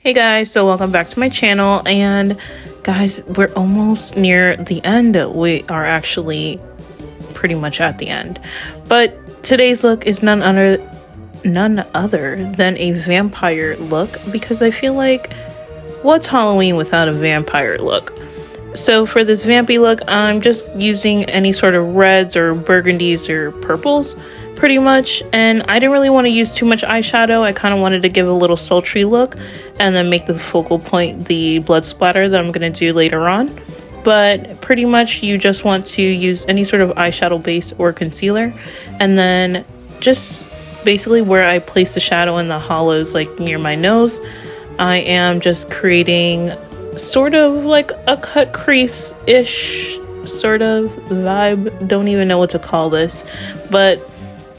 Hey guys, so welcome back to my channel, and guys, we're almost near the end. We are actually pretty much at the end, but today's look is none other than a vampire look, because I feel like what's Halloween without a vampire look? So for this vampy look, I'm just using any sort of reds or burgundies or purples pretty much, and I didn't really want to use too much eyeshadow. I kind of wanted to give a little sultry look and then make the focal point the blood splatter that I'm going to do later on. But pretty much you just want to use any sort of eyeshadow base or concealer, and then just basically where I place the shadow in the hollows, like near my nose, I am just creating sort of like a cut crease-ish sort of vibe. Don't even know what to call this, but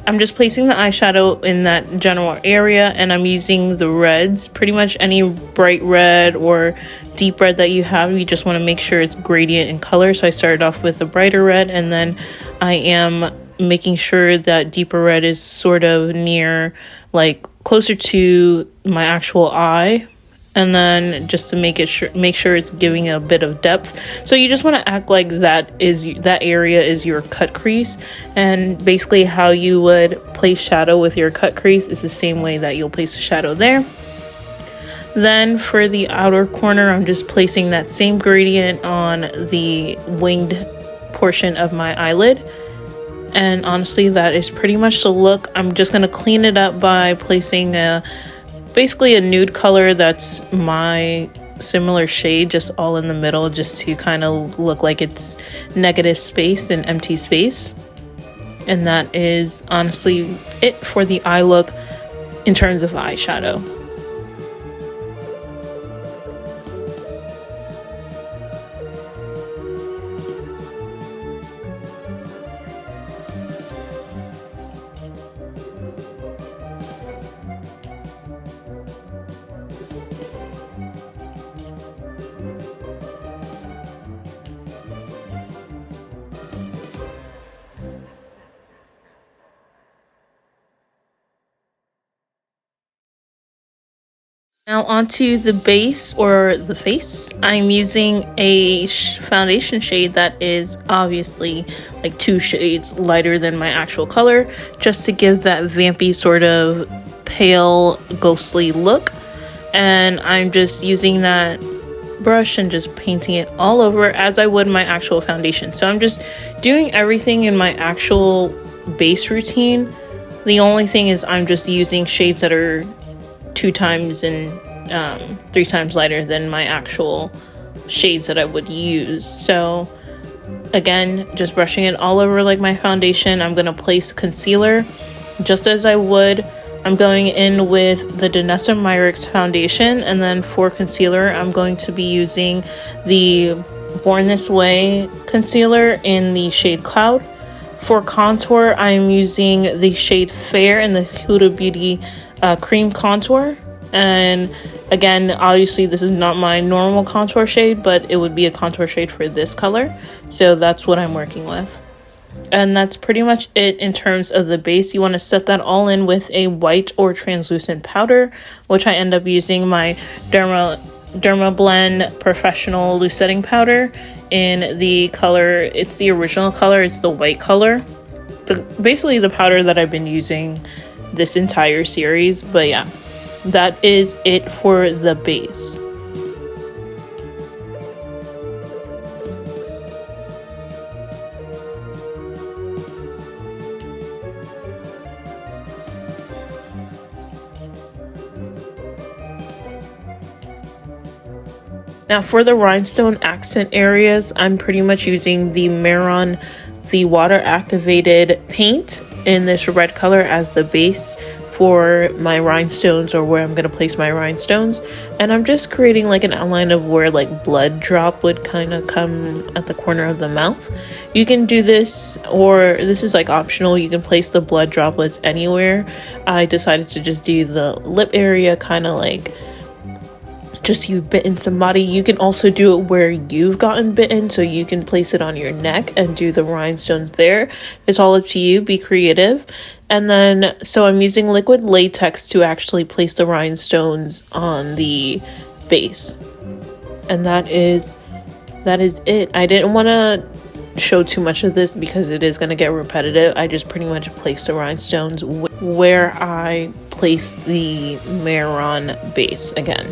I'm just placing the eyeshadow in that general area, and I'm using the reds, pretty much any bright red or deep red that you have. You just want to make sure it's gradient in color. So I started off with a brighter red, and then I am making sure that deeper red is sort of near, like closer to my actual eye. And then just to make sure it's giving a bit of depth. So you just want to act like that area is your cut crease, and basically how you would place shadow with your cut crease is the same way that you'll place the shadow there. Then for the outer corner, I'm just placing that same gradient on the winged portion of my eyelid. And honestly, that is pretty much the look. I'm just going to clean it up by placing basically a nude color that's my similar shade, just all in the middle, just to kind of look like it's negative space and empty space. And that is honestly it for the eye look in terms of eyeshadow. Now onto the base or the face. I'm using a foundation shade that is obviously like 2 shades lighter than my actual color, just to give that vampy sort of pale ghostly look. And I'm just using that brush and just painting it all over as I would my actual foundation. So I'm just doing everything in my actual base routine. The only thing is I'm just using shades that are 2 times and 3 times lighter than my actual shades that I would use. So again, just brushing it all over like my foundation. I'm going to place concealer just as I would. I'm going in with the Danessa Myricks foundation, and then for concealer I'm going to be using the Born This Way concealer in the shade Cloud. For contour, I'm using the shade Fair in the Huda Beauty cream contour. And again, obviously this is not my normal contour shade, but it would be a contour shade for this color, so that's what I'm working with. And that's pretty much it in terms of the base. You want to set that all in with a white or translucent powder, which I end up using my Derma Blend Professional Loose Setting Powder in the color, it's the original color, it's the white color. Basically the powder that I've been using this entire series. But yeah, that is it for the base. Now for the rhinestone accent areas, I'm pretty much using the Maron, the water activated paint in this red color as the base for my rhinestones, or where I'm going to place my rhinestones. And I'm just creating like an outline of where like blood drop would kind of come at the corner of the mouth. You can do this, or this is like optional, you can place the blood droplets anywhere. I decided to just do the lip area, kind of like just you bitten somebody. You can also do it where you've gotten bitten, so you can place it on your neck and do the rhinestones there. It's all up to you, be creative. And then, so I'm using liquid latex to actually place the rhinestones on the base. And that is it. I didn't want to show too much of this because it is going to get repetitive. I just pretty much placed the rhinestones where I placed the Maron base again.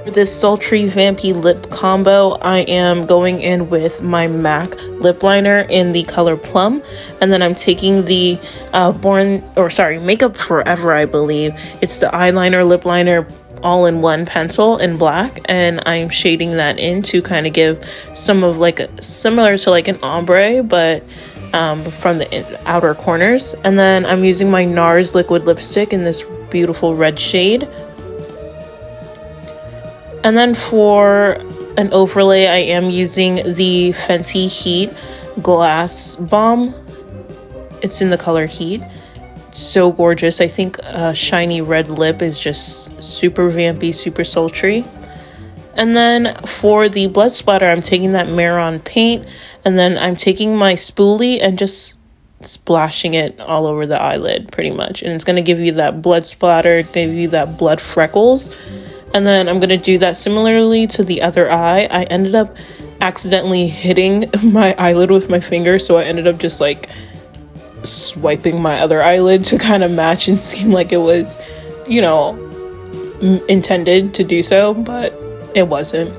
For this Sultry Vampy lip combo, I am going in with my MAC lip liner in the color Plum, and then I'm taking the Makeup Forever, I believe. It's the eyeliner, lip liner, all-in-one pencil in black, and I'm shading that in to kind of give some of like similar to like an ombre, but from the outer corners. And then I'm using my NARS liquid lipstick in this beautiful red shade. And then for an overlay, I am using the Fenty Heat Glass Bomb. It's in the color Heat. It's so gorgeous. I think a shiny red lip is just super vampy, super sultry. And then for the blood splatter, I'm taking that Maron paint, and then I'm taking my spoolie and just splashing it all over the eyelid pretty much. And it's going to give you that blood splatter, give you that blood freckles. And then I'm going to do that similarly to the other eye. I ended up accidentally hitting my eyelid with my finger, so I ended up just like swiping my other eyelid to kind of match and seem like it was, you know, intended to do so, but it wasn't.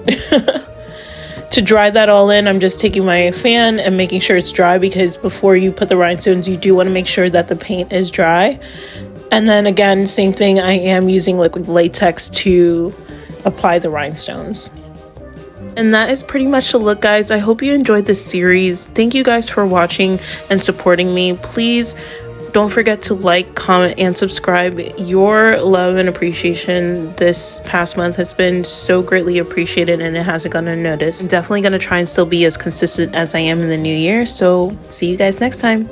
To dry that all in, I'm just taking my fan and making sure it's dry, because before you put the rhinestones, you do want to make sure that the paint is dry. And then again, same thing, I am using liquid latex to apply the rhinestones. And that is pretty much the look, guys. I hope you enjoyed this series. Thank you guys for watching and supporting me. Please don't forget to like, comment, and subscribe. Your love and appreciation this past month has been so greatly appreciated, and it hasn't gone unnoticed. I'm definitely going to try and still be as consistent as I am in the new year. So see you guys next time.